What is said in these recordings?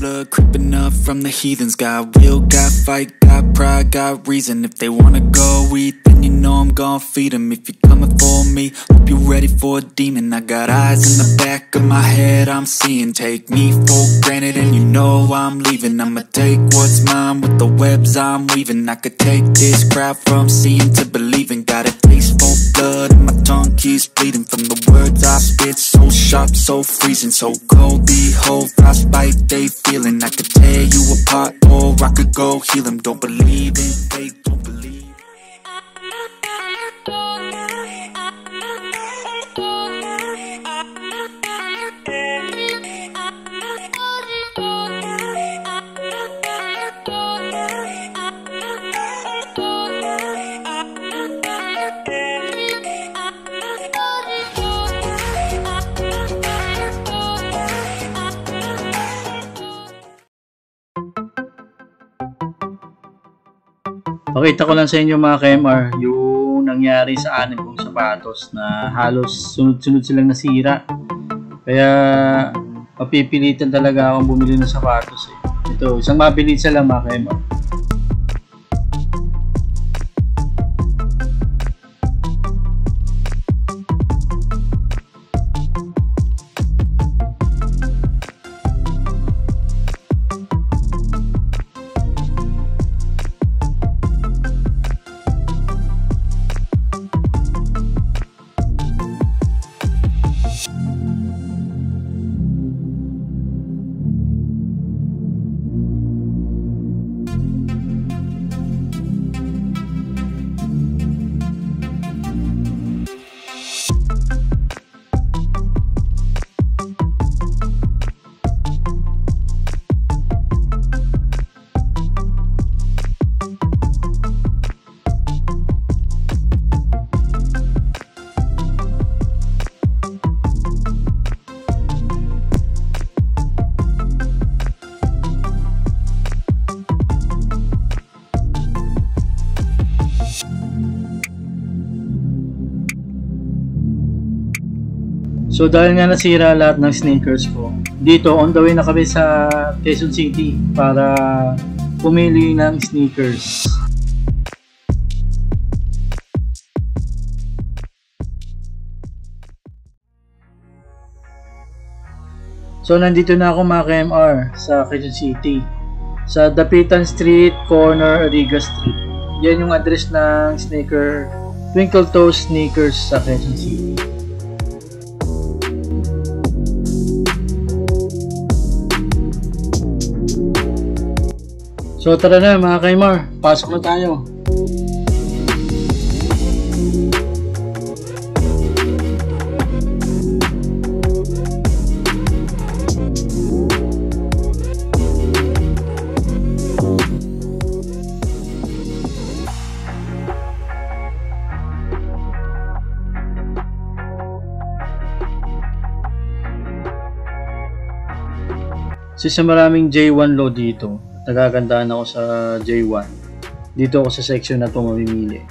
blood creeping up from the heathens. Got will, got fight, got pride, got reason. If they wanna go eat, then you know I'm gon' feed them. If you're coming for me, hope you're ready for a demon. I got eyes in the back of my head, I'm seeing. Take me for granted and you know I'm leaving. I'ma take what's mine with the webs I'm weaving. I could take this crowd from seeing to believing. Got a taste for blood and my tongue keeps bleeding from the words I spit. So sharp, so freezing, so cold. Behold, frostbite they feeling. I could tear you apart or I could go heal them. Don't believe in fate, don't believe. Pakita ko lang sa inyo mga KMR yung nangyari sa anim kong sapatos na halos sunod-sunod silang nasira. Kaya mapipilitan talaga akong bumili ng sapatos eh. Ito, isang mabilisa lang mga KMR. So dahil nga nasira lahat ng sneakers ko, dito on the way na kami sa Quezon City para pumili ng sneakers. So nandito na ako mga KMR sa Quezon City, sa Dapitan Street, corner Riga Street. Yan yung address ng sneaker, Twinkle Toes Sneakers sa Quezon City. So tara na mga KMR, pasok na tayo. Sa maraming J1 low dito, nagagandaan ako sa J1. Dito ako sa section na ito mamimili.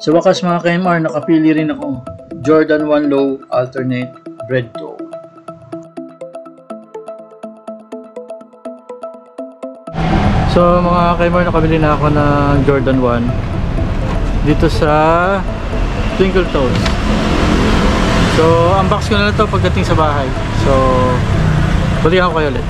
Sa wakas mga KMR, nakapili rin ako. Jordan 1 Low Alternate Bread Toe. So mga KMR, nakabili na ako ng Jordan 1 dito sa Twinkle Toes. So unbox ko na to pagdating sa bahay. So balikan ko kayo ulit.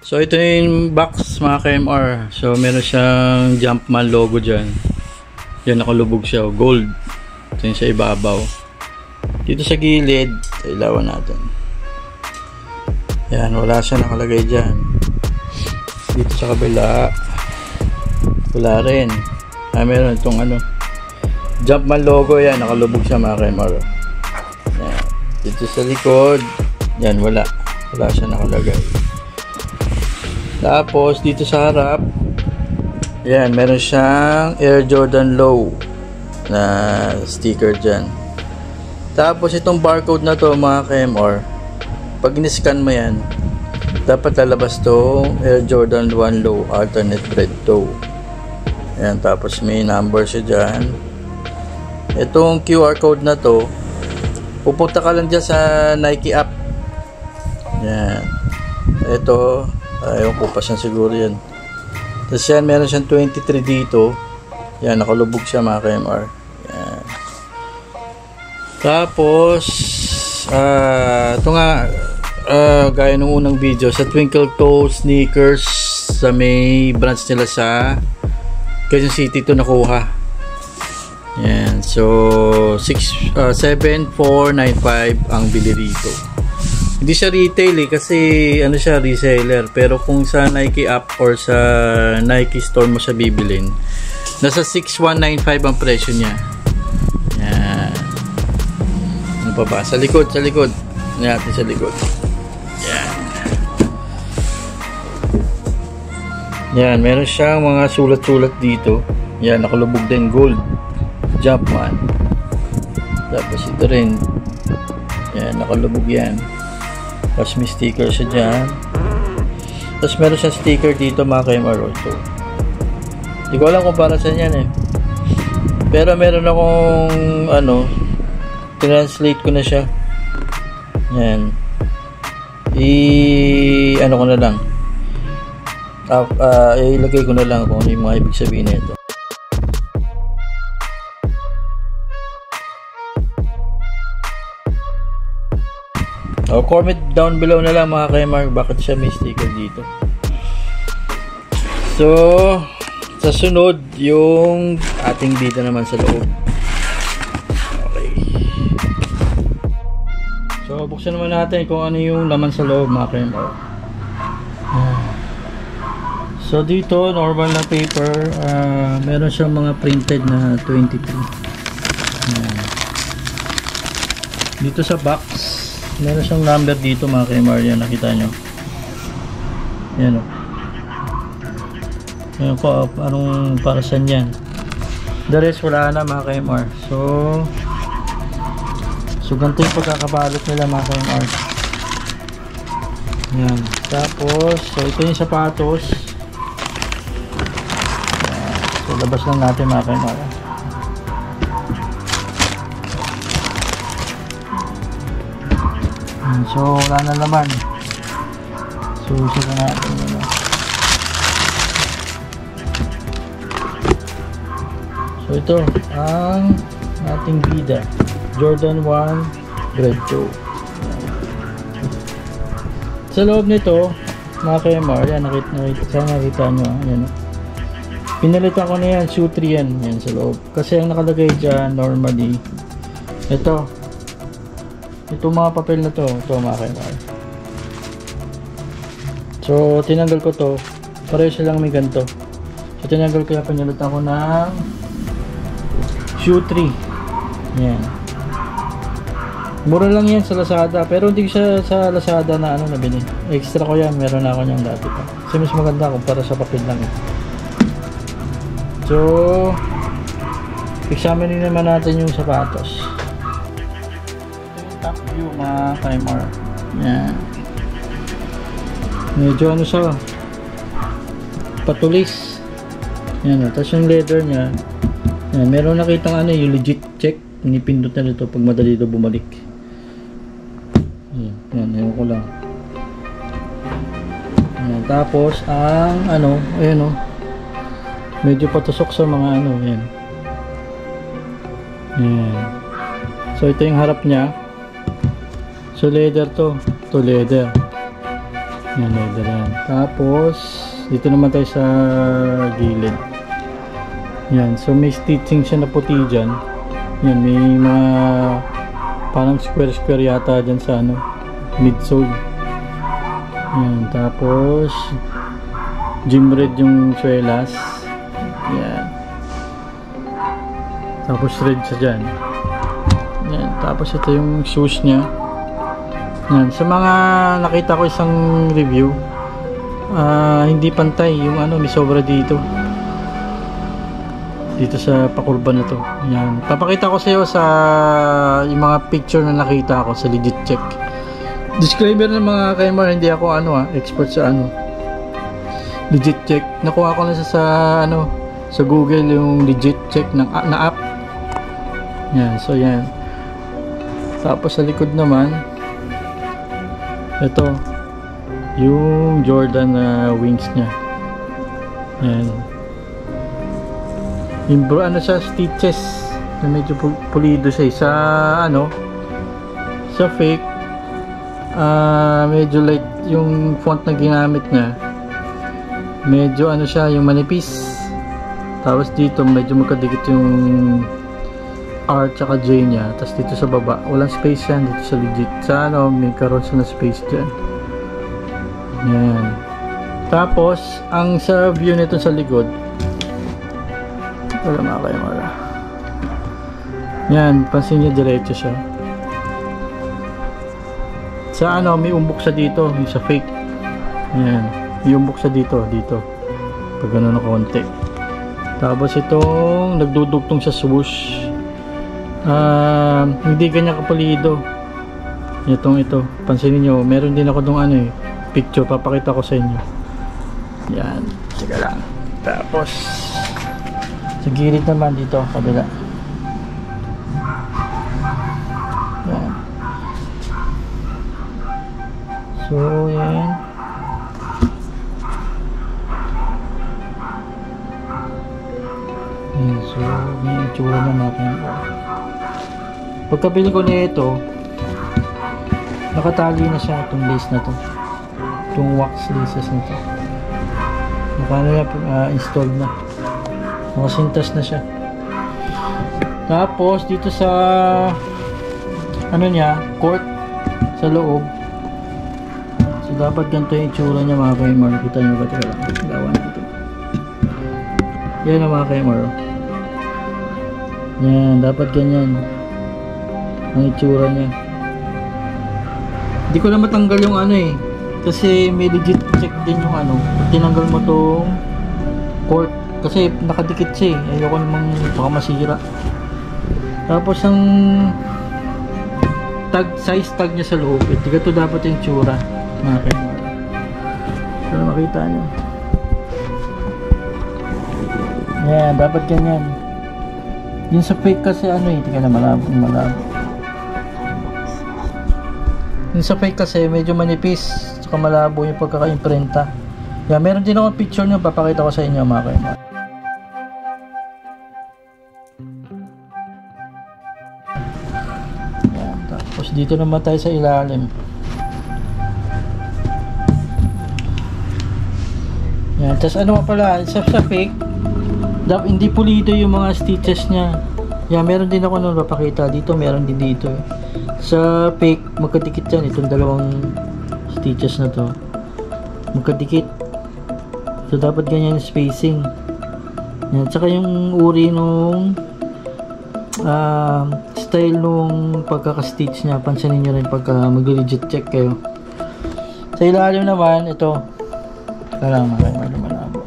So ito yung box mga KMR. So meron siyang Jumpman logo dyan. Yan, nakalubog siya, gold. Ito yung sa ibabaw. Dito sa gilid, ilawan natin. Yan, wala siya nakalagay dyan. Dito sa kabila, wala rin. Meron itong ano, Jumpman logo. Yan, nakalubog siya mga KMR. Yan. Dito sa likod, yan, wala siya nakalagay. Tapos dito sa harap, yan, meron siyang Air Jordan Low na sticker dyan. Tapos itong barcode na to mga KMR, pag in-scan mo yan, dapat lalabas to Air Jordan 1 Low Alternate Bread Toe. Yan, tapos may number siya dyan. Itong QR code na to, pupunta ka lang dyan sa Nike app. Yan, ito, ayaw ko pa siya siguro yan. Tapos yan, meron siyang 23 dito. Yan, nakalubog siya mga KMR. Yan. Tapos ito nga, gaya nung unang video, sa Twinkle Toes Sneakers, sa may branch nila sa Quezon City ito nakuha. Yan, so 7,495 ang bili rito. Hindi siya retail kasi ano siya, reseller. Pero kung sa Nike app or sa Nike store mo siya bibilin, nasa 6,195 ang presyo niya. Yan. Ano pa ba? Sa likod. Ano natin sa likod? Yan. Yan, meron siyang mga sulat-sulat dito. Yan, nakalubog din, gold Jumpman. Tapos ito rin. Yan, nakalubog yan. Tapos may sticker siya dyan. Tapos meron siya sticker dito mga KMR. Hindi ko alam kung para saan yan eh. Pero meron akong ano, translate ko na siya. Yan. Ano ko na lang. Ilagay ko na lang kung ano yung mga ibig sabihin nito. Comment down below na lang mga KMR bakit siya may sticker dito. So sa sunod, yung ating bida naman sa loob. Okay, so buksan naman natin kung ano yung laman sa loob mga KMR. So dito, normal na paper. Meron siyang mga printed na 22. Dito sa box, meron siyang number dito mga KMR. Yan, nakita nyo. Yan o. Yan ko, anong para saan yan. The rest wala na mga KMR. So ganito yung pagkakabalot nila mga KMR. Yan. Tapos, so ito yung sapatos. Yan. So labas lang natin mga KMR. So wala na naman. So sila natin ano. So ito ang ating bida, Jordan 1 Bread Toe. Sa loob nito mga KMR, yan, nakita nyo, yan. Pinalitan ko na yan, shoe 3 yan sa loob. Kasi ang nakalagay dyan normally, ito mga papel na to, mga KMR. So tinanggal ko to, pareho silang may ganito. So tinanggal ko yung pinalitan ko ng shoe 3. Yan. Mura lang yan sa Lazada, pero hindi ko siya sa Lazada na ano nabili. Extra ko yan, meron na ako niyang dati pa. Kasi mas maganda kumpara sa papel lang eh. So, examine naman natin yung sapatos. Ito yung top view mga Kaimar. Yan. Medyo ano siya, patulis. Yan, tapos yung leather niya, yan, meron nakitang ano yung legit check. Pinipindot na dito pag madali ito bumalik. Yan, ewan ko lang. Yan, tapos ang ano, ayun o, medyo patusok sa mga ano, yan. Yan. So ito yung harap niya. So leather to leather. Yan, leather yan. Tapos dito naman tayo sa gilid. Yan, so may stitching siya na puti dyan. Yan, may mga parang square yata dyan sa ano, midsole. Yan, tapos gym red yung swelas. Yan, tapos red siya dyan. Yan, tapos ito yung shoes nya. Yan, sa mga nakita ko isang review, hindi pantay yung ano, may sobra dito sa pakurban na to. Yan, papakita ko sa iyo sa yung mga picture na nakita ko sa legit check. Disclaimer ng mga Kaimar, hindi ako ano expert sa ano legit check. Nakuha ko na sa ano sa Google yung legit check ng na app. Yan, so yan. Tapos sa likod naman, ito yung Jordan wings nya. Yan, yung ano siya, stitches na medyo pulido siya sa ano, sa fake medyo light yung font na ginamit niya, medyo ano siya, yung manipis. Tapos dito medyo magkadikit yung R tsaka J nya. Tapos dito sa baba walang space yan, dito sa legit sa ano may karoon siya na space dyan. Yan. Tapos ang sa view nito sa likod, wala mga Kaimar. Yan, pansin niyo diretso siya. Sa ano, may umbok sa dito, yung sa fake. Yan, may umbok sa dito. Pag gano'n na konti. Tapos itong nagdudugtong sa swoosh. Hindi ganyan kapulido. Ito. Pansinin niyo, meron din ako dong ano picture, papakita ko sa inyo. Yan, sige lang. Tapos sa gilid naman dito, kabila. Yan. So, yan. Yan, so, yung itsura na natin. Pagkabili ko na ito, nakatali na siya itong lace na to. Itong wax laces na to. Installed na. Nakasintas na siya. Tapos dito sa ano niya, cork sa loob. So dapat ganito yung itsura niya mga Kaimar. Kita nyo ba? Teka lang, gawa natin. Yan ang mga Kaimar. Yan, dapat ganyan ang itsura niya. Hindi ko na matanggal yung ano kasi may legit check din yung ano. Tinanggal mo tong cork kasi nakadikit siya ayoko namang baka masira. Tapos ang tag, size tag niya sa loob, ito dapat yung tsura mga Kaimar. Para makita nyo. Yan, dapat ganyan. Yung sa fake kasi ano tika na malabo. Yung sa fake kasi medyo manipis saka malabo yung pagkaka-imprenta. Yan, meron din akong picture nyo, papakita ko sa inyo mga Kaimar. Yan, tapos dito naman tayo sa ilalim. Yan, tapos ano pala, sa fake, hindi pulido yung mga stitches nya. Yan, meron din ako nun papakita. Dito, meron din dito. Sa fake, magkadikit yan. Itong dalawang stitches na to. Magkadikit. So, dapat ganyan yung spacing. Yan, tsaka yung uri nung style nung pagkaka-stitch niya, pansinin nyo rin pagka mag-legit check kayo. Sa ilalim naman, ito. Malabo.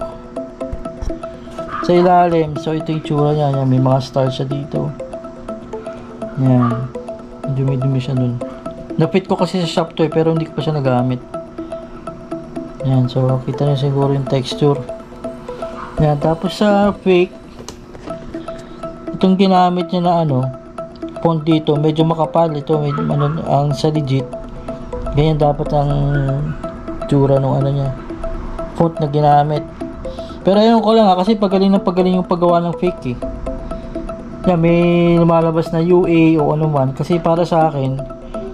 Sa ilalim, so ito yung tsura niya. Yan, may mga stars siya dito. Yan. Dumi-dumi siya dun. Napit ko kasi sa shop to pero hindi ko pa siya nagamit. Yan, so kita nyo siguro yung texture. Yan, tapos sa fake, itong ginamit niya na font dito, medyo makapal ito, medyo ang sa legit. Ganyan dapat ang tsura nung niya, font na ginamit. Pero ayun ko lang kasi pagaling yung paggawa ng fake eh. Yan, may lumalabas na UA o ano man, kasi para sa akin,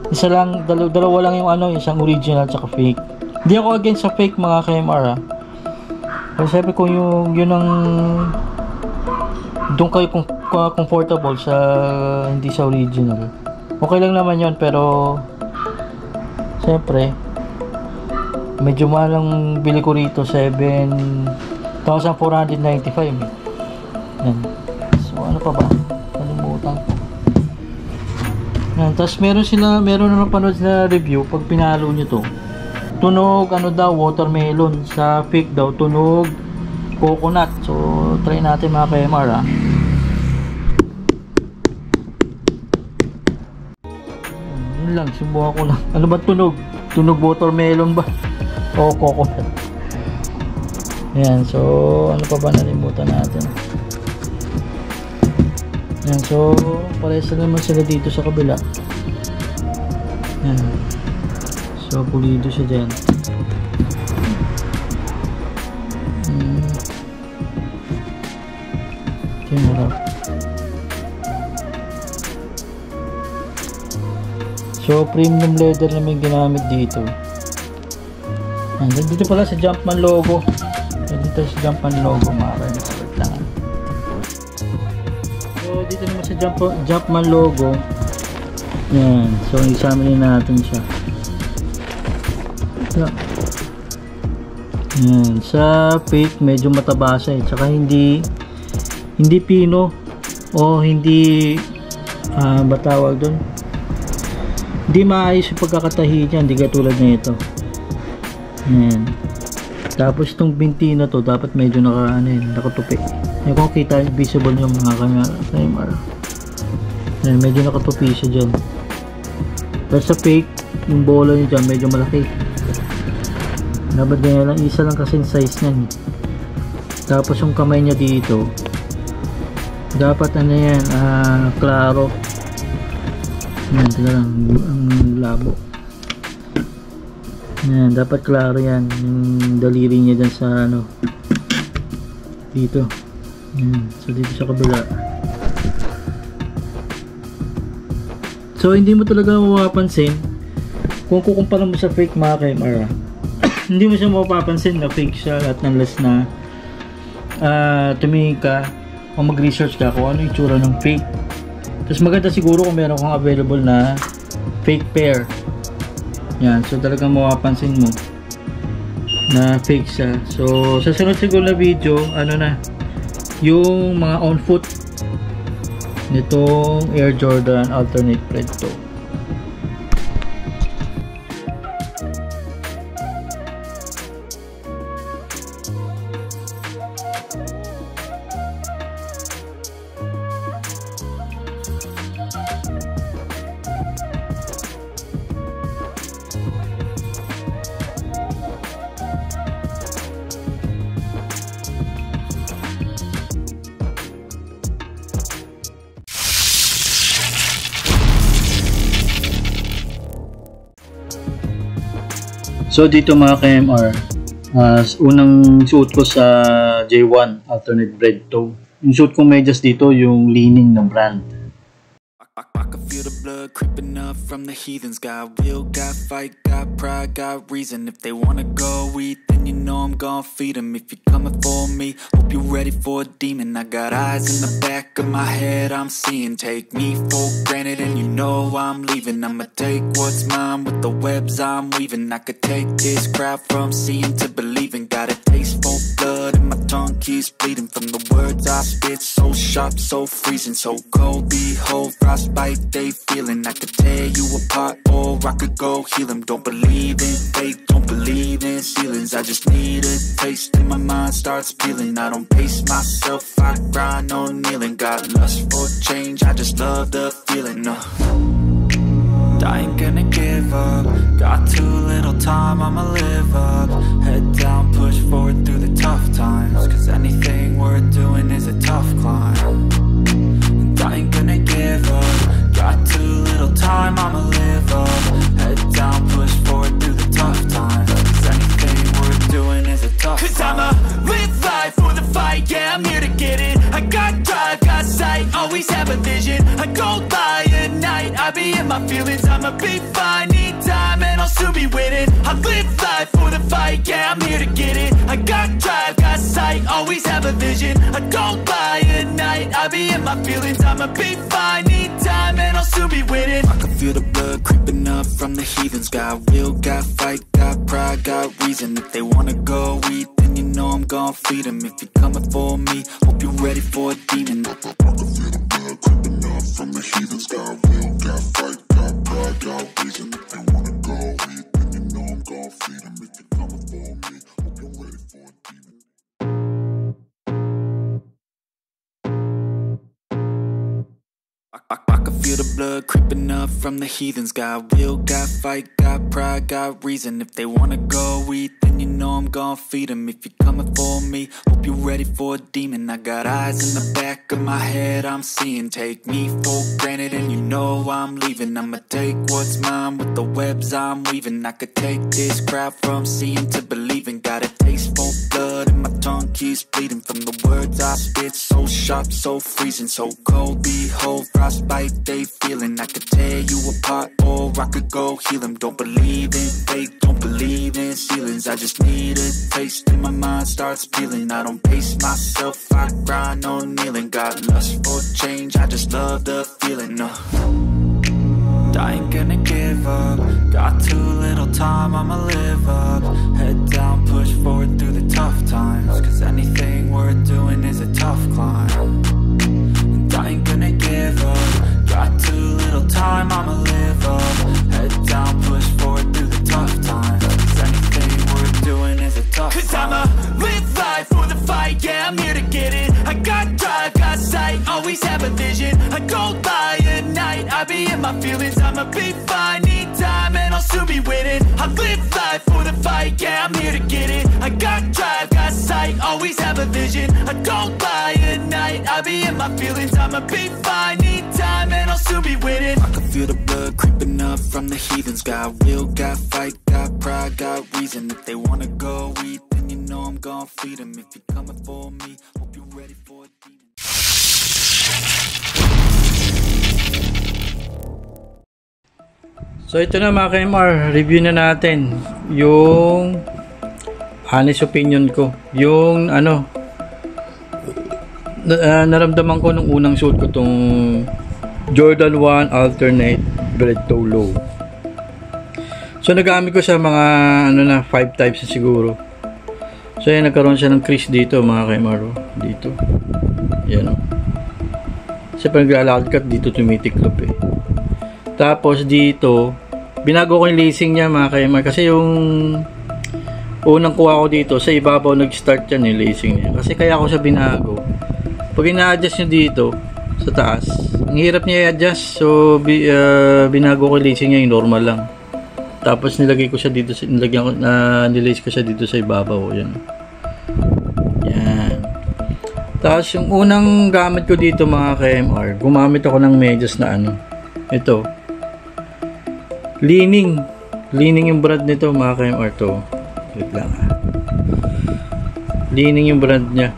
isa lang, dalawa lang yung isang original tsaka fake. Hindi ako against sa fake mga KMR Pero sabi ko yun ang doon kayo comfortable sa hindi sa original. Okay lang naman yun, pero siyempre medyo mahal ang bili ko rito, 7,495 yan. So ano pa ba, kalimutan ko yan. Tapos meron na napanood na review, pag pinalo nyo to, tunog watermelon, sa fake daw tunog coconut. So try natin mga KMR yun lang, subukan ko lang. Ano ba tunog watermelon ba o coconut? Yan, so ano pa ba nalimutan natin? Yan, so parehas naman sila dito sa kabila. Yan, so pulido siya dyan. Camera. So premium leather na may ginamit dito. Yan, dito pala sa Jumpman logo. Dito sa Jumpman logo mga lang. So dito naman sa Jumpman logo. Yan, so examine natin siya. Yan, sa fake medyo mataba siya tsaka hindi pino o hindi batawag doon, hindi maayos yung pagkakatahi niya, hindi katulad na ito. Yan. Tapos itong binti na to dapat medyo nakatupi. Yan, kung kita visible yung mga camera. Yan, medyo nakatupi siya dyan. Tapos sa fake, yung bola niya dyan medyo malaki. Dapat ganyan lang, isa lang kasing size niyan. Tapos yung kamay niya dito dapat yan, klaro. Yan, tignan lang ang labo. Yan, dapat klaro yan yung daliri niya dyan sa dito. Yan, so dito sa kabila. So hindi mo talaga mapapansin kung kukumpara mo sa fake mga KMR hindi mo siya mapapansin na fake siya at unless na tumingin ka o mag-research ka kung ano yung itsura ng fake. Tapos maganda siguro kung meron kang available na fake pair. Yan, so talagang mapapansin mo na fake siya. So sa sunod siguro na video, yung mga on foot nitong Air Jordan alternate red toe. So dito mga KMR, unang suot ko sa J1 alternate red toe. Yung suot kong medyas dito yung Li-Ning ng brand. I can feel the blood creeping up from the heathens. Got will, got fight, got pride, got reason. If they wanna go eat, then you know I'm gonna feed them. If you're coming for me, hope you're ready for a demon. I got eyes in the back of my head, I'm seeing. Take me for granted and you know I'm leaving. I'ma take what's mine with the webs I'm weaving. I could take this crowd from seeing to believing. Got a taste for blood and my tongue keeps bleeding from the words I spit. So sharp, so freezing, so cold. Behold, frostbite they feeling. I could tear you apart or I could go heal them. Don't believe in fate, don't believe in ceilings. I just need a taste and my mind starts peeling. I don't pace myself, I grind on kneeling. Got lust for change, I just love the feeling. I ain't gonna give up. Got too little time, I'ma live up. Head down, push forward through the tough times. Cause anything worth doing is a tough climb. And I ain't gonna give up. Got too little time, I'ma live up. Head down, push forward through the tough times. Cause anything worth doing is a tough climb. Cause I'ma live life for the fight, yeah, I'm here to get it. I got drive, got sight, always have a vision. I go by at night, I be in my feelings. I'ma be fine, need time and I'll soon be winning. I live life for the fight, yeah, I'm here to get it. I got drive, got sight, always have a vision. I go by at night, I be in my feelings. I'ma be fine, need time and I'll soon be winning. I can feel the blood creeping up from the heathens. Got will, got fight, got pride, got reason. If they wanna go eat, then you know I'm gon' feed them. If you're coming for me, hope you're ready for a demon. I can feel the blood creeping up from the heathens. Got will, got fight, got pride, got reason. If they wanna go eat, then you know I'm gon' feed them. If you're coming for me, hope you're ready for a demon. I can feel the blood creeping up from the heathens. Got will, got fight, got pride, got reason. If they wanna go eat, then you know I'm gon' feed them. If you're coming for me, hope you're ready for a demon. I got eyes in the back of my head, I'm seeing. Take me for granted and you know I'm leaving. I'ma take what's mine with the webs I'm weaving. I could take this crowd from seeing to believing. Got a taste for blood and my tongue keeps bleeding from the words I spit. So sharp, so freezing, so cold. Behold, frostbite they feeling. I could tear you apart or I could go heal them. Don't believe in fate, don't believe in ceilings. I just need a taste and my mind starts peeling. I don't pace myself, I grind on kneeling. Got lust for change, I just love the feeling. I ain't gonna give up. Got too little time, I'ma live up. Head down, push forward through the tough times. Cause anything worth doing is a tough climb. And I ain't gonna give up. Got too little time, I'ma live up. Head down, push forward through the tough times. Cause anything worth doing is a tough climb. Cause I'ma live life for the fight, yeah, I'm here to get it. I got drive, got sight, always have a vision. I go by at night, I be in my feelings. I'ma be fine, need time and I'll soon be winning. I live life for the fight, yeah, I'm here to get it. I got drive, got sight, always have a vision. I go by at night, I be in my feelings. I'ma be fine, need time and I'll soon be winning. I can feel the blood creeping up from the heathens. Got will, got fight, got pride, got reason. If they wanna go eat, then you know I'm gon' feed them. If you're coming for me, hope you're ready for a demon. So ito na mga KMR, review na natin yung honest opinion ko. Yung naramdaman ko nung unang suot ko tong Jordan 1 Alternate Bread Toe Low. So nagamit ko sa mga 5 types na siguro. So yan, nagkaroon siya ng crease dito mga KMR, dito. Yan o. Kasi pag naglalakad ka dito tumitiklop eh. Tapos dito, binago ko yung lacing niya mga KMR. Kasi yung unang kuha ko dito, sa ibabaw nag-start yan yung lacing niya. Kasi kaya ako siya binago. Pag ina-adjust nyo dito, sa taas, ang hirap niya i-adjust. So, binago ko yung lacing niya, yung normal lang. Tapos nilagay ko siya dito, nilace ko siya dito sa ibabaw. Yan. Yan. Tapos yung unang gamit ko dito mga KMR, gumamit ako ng medyas na ito. Leaning yung brand nito mga KMR to. Wait lang ha. Leaning yung brand niya.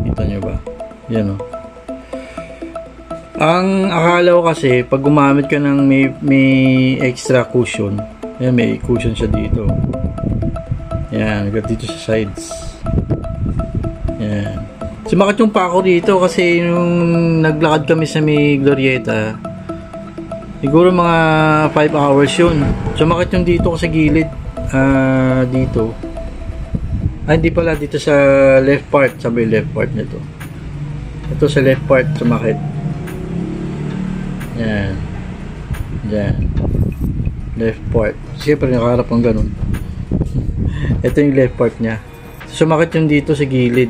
Kita nyo ba? Yan o. Ang akala ko kasi pag gumamit ka ng may extra cushion. Yan, may cushion siya dito. Yan, dito sa sides. Yan. Sumakit yung pako dito kasi nung naglakad kami sa may Glorieta, siguro mga 5 hours yun. Sumakit yung dito ko sa gilid. Dito. Hindi pala, dito sa left part, sabi left part nito. Ito sa left part, sumakit. Yan. Yan. Left part. Siyempre, nakaharap ng ganun. Ito yung left part niya. Sumakit yung dito sa gilid.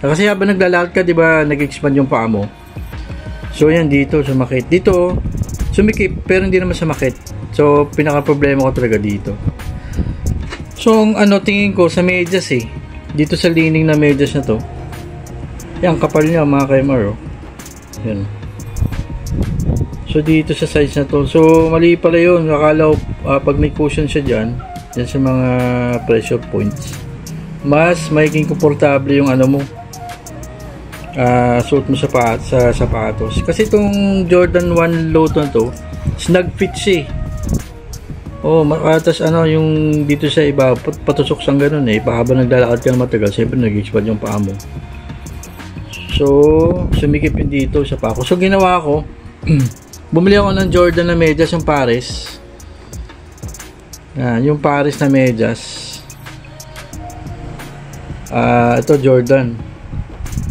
Kasi habang naglalakad ka, di ba, nag-expand yung paa mo. So, yan dito, sumakit. Dito, sumikip, pero hindi naman sumakit. So, pinaka-problema ko talaga dito. So, ang tingin ko sa medyas dito sa lining na medyas na to. Yan, kapal niya mga KMR. Yan. So, dito sa size na to. So, mali pala yun. Akala ko, pag may cushion siya dyan sa mga pressure points, mas magiging komportable yung mo. Suot mo sa sapatos. Kasi itong Jordan 1 low na to, snug fit siya. Tapos yung dito sa iba, patusok sang ganun habang naglalakad ka na matagal, siyempre nag-expand yung paa mo. So, sumikip yun dito sa paa ko. So, ginawa ko, bumili ako ng Jordan na medyas, yung Paris. Yung Paris na medyas. Ito Jordan.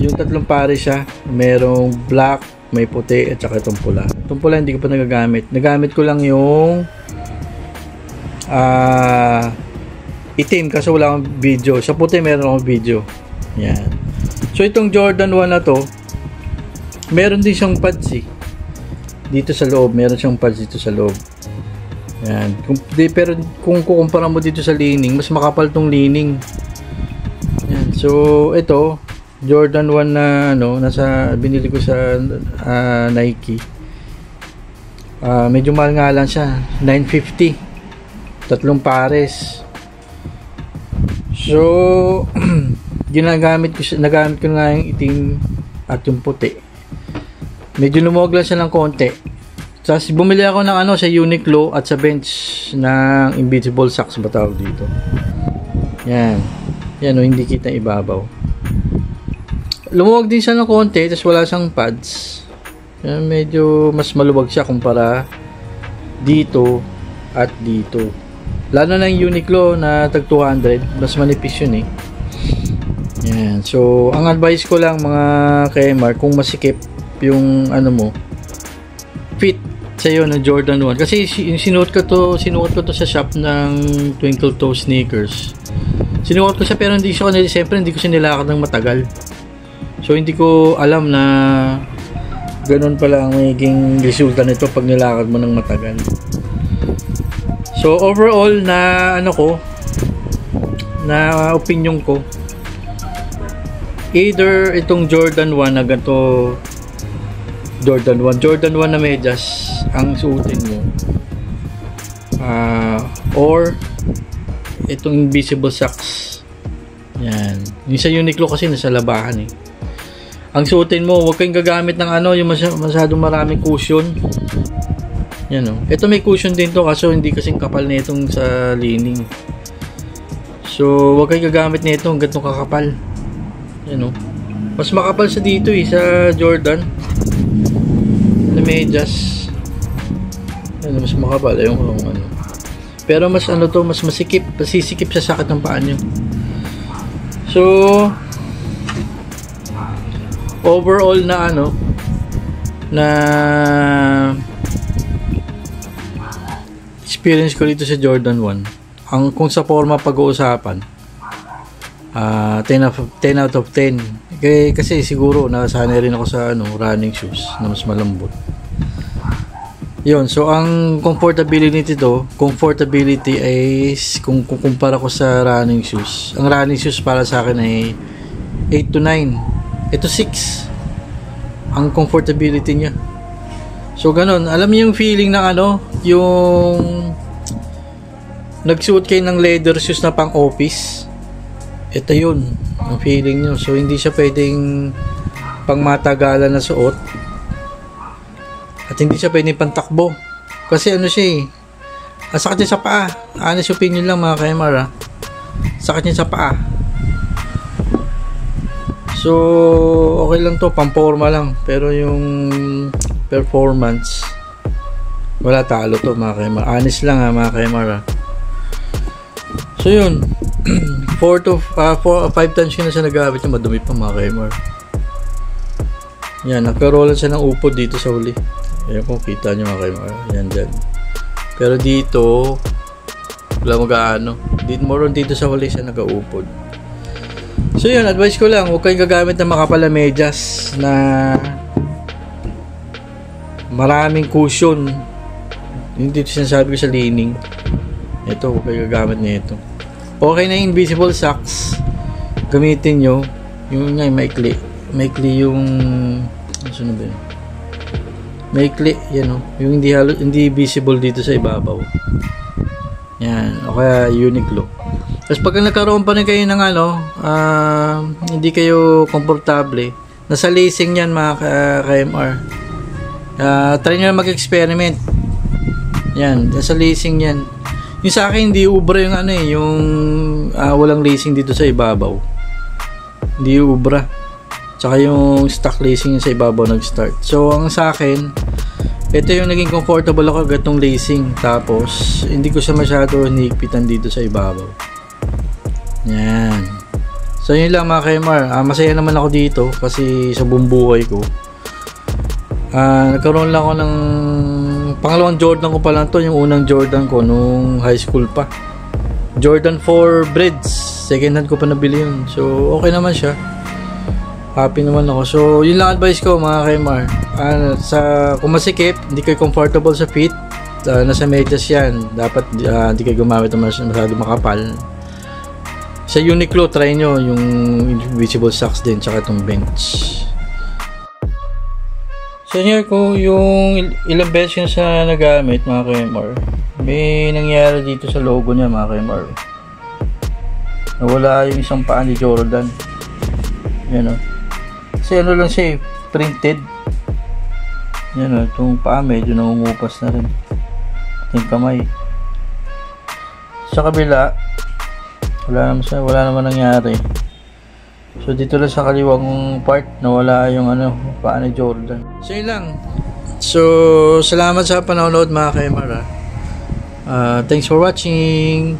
Yung tatlong Paris siya, merong black, may puti, at saka itong pula. Itong pula hindi ko pa nagagamit. Nagamit ko lang yung itim kasi wala akong video. Sa puti meron akong video. Yan. So itong Jordan 1 na to, meron din siyang pads dito sa loob. Meron siyang pads dito sa loob. Yan. Pero kung kukumpara mo dito sa lining, mas makapal tong lining. Yan. So ito Jordan 1 na binili ko sa Nike. Medyo mahal nga lang siya, $950. Tatlong pares. So, nagamit ko nga yung itim at yung puti. Medyo lumuwag lang siya ng konti. Tapos bumili ako ng sa Uniqlo at sa Bench ng Invisible Socks ba tawag dito. Yan. Yan hindi kita ibabaw. Lumuwag din siya ng konti, tapos wala siyang pads. Yan, medyo mas maluwag siya kumpara dito at dito. Lalo na yung Uniqlo na tag 200, mas manipis yun Yan. So, ang advice ko lang mga KMR, kung masikip yung fit sa'yo na Jordan 1. Kasi sinuot ko to sa shop ng Twinkle Toe Sneakers. Sinuot ko siya pero siyempre hindi ko siya nilakad ng matagal. So, hindi ko alam na ganun pala ang magiging resulta nito pag nilakad mo ng matagal. So overall na na opinion ko, either itong Jordan 1 na ganito, Jordan 1 na medyas ang suotin mo, or itong Invisible Socks. Yan. Yung sa Uniqlo kasi nasa labahan Ang suotin mo, huwag kayong gagamit ng yung masyadong maraming cushion. Yan Ito may cushion din to kaso hindi kasing kapal na itong sa lining. So, huwag kayong gagamit na itong ganitong kakapal. Yan Mas makapal sa dito sa Jordan na medyas. Yan mas makapal yung Pero mas mas masikip, masisikip sa sakit ng paa nyo. So, overall na na experience ko dito sa Jordan 1, kung sa forma pag-uusapan, 10 out of 10. Kasi siguro nasanay rin ako sa running shoes na mas malambot. Yun, so ang comfortability is kung kumpara ko sa running shoes. Ang running shoes para sa akin ay 8 to 9. Ito 6. Ang comfortability niya. So ganun, alam niyo yung feeling ng yung nagsuot kayo ng leather shoes na pang office. Ito yun, ang feeling nyo. So hindi siya pwedeng pang matagalan na suot. At hindi siya pwedeng pantakbo. Kasi siya sakit niya sa paa. Honest opinion lang mga KMR sakit niya sa paa. So okay lang to, pamporma lang. Pero yung performance, wala talo to mga KMR. Honest lang mga KMR So yun, 4 to 5 times ko na siya nagamit yung madumi pa mga KMR. Yan, nagkarolan siya ng upod dito sa huli. Ayan kung kita nyo mga KMR. Yan dyan. Pero dito, wala mag-aano. More on dito sa huli siya nag-upod. So yun, advice ko lang, huwag kayong gagamit ng makapal na medyas na maraming cushion. Hindi dito sinasabi ko sa leaning. Ito, huwag kayong gagamit nito. Okay na yung invisible socks. Gamitin nyo. Yung nga, maikli. Maikli yung ano ba yun? Maikli, yan o. Yung hindi visible dito sa ibabaw. Yan. O kaya Uniqlo. Tapos pag nagkaroon pa rin kayo ng hindi kayo komportable, nasa lacing yan mga KMR. Try nyo na mag-experiment. Yan. Nasa lacing yan. Yung sa akin, hindi ubra yung yung walang lacing dito sa ibabaw. Hindi ubra. Tsaka yung stock lacing sa ibabaw nag-start. So, ang sa akin, ito yung naging comfortable ako gatong lacing. Tapos, hindi ko siya masyado hinihigpitan dito sa ibabaw. Yan. So, yun lang mga KMR. Masaya naman ako dito kasi sa buong buhay ko. Nagkaroon lang ako ng pangalawang Jordan ko pa lang to. Yung unang Jordan ko nung high school pa. Jordan 4 Breads. Second hand ko pa nabili yun. So, okay naman siya. Happy naman ako. So, yun lang advice ko mga KMR. Kung masikip, hindi kayo comfortable sa feet, nasa medyas yan. Dapat hindi kayo gumamit ng masyado makapal. Sa Uniqlo, try nyo yung invisible socks din, tsaka itong bench. So, yun kung yung ilang beses yun sa nagamit mga KMR, may nangyari dito sa logo niya mga KMR. Nawala yung isang paa ni Jordan. Yan o. Kasi ano lang siya printed. Yan o, itong paa medyo nangungupas na rin. Yung kamay. Sa kabila, wala naman nangyari. So dito lang sa kaliwang part, nawala yung paa ni Jordan. So yun lang. So, salamat sa panonood mga KMR. Thanks for watching.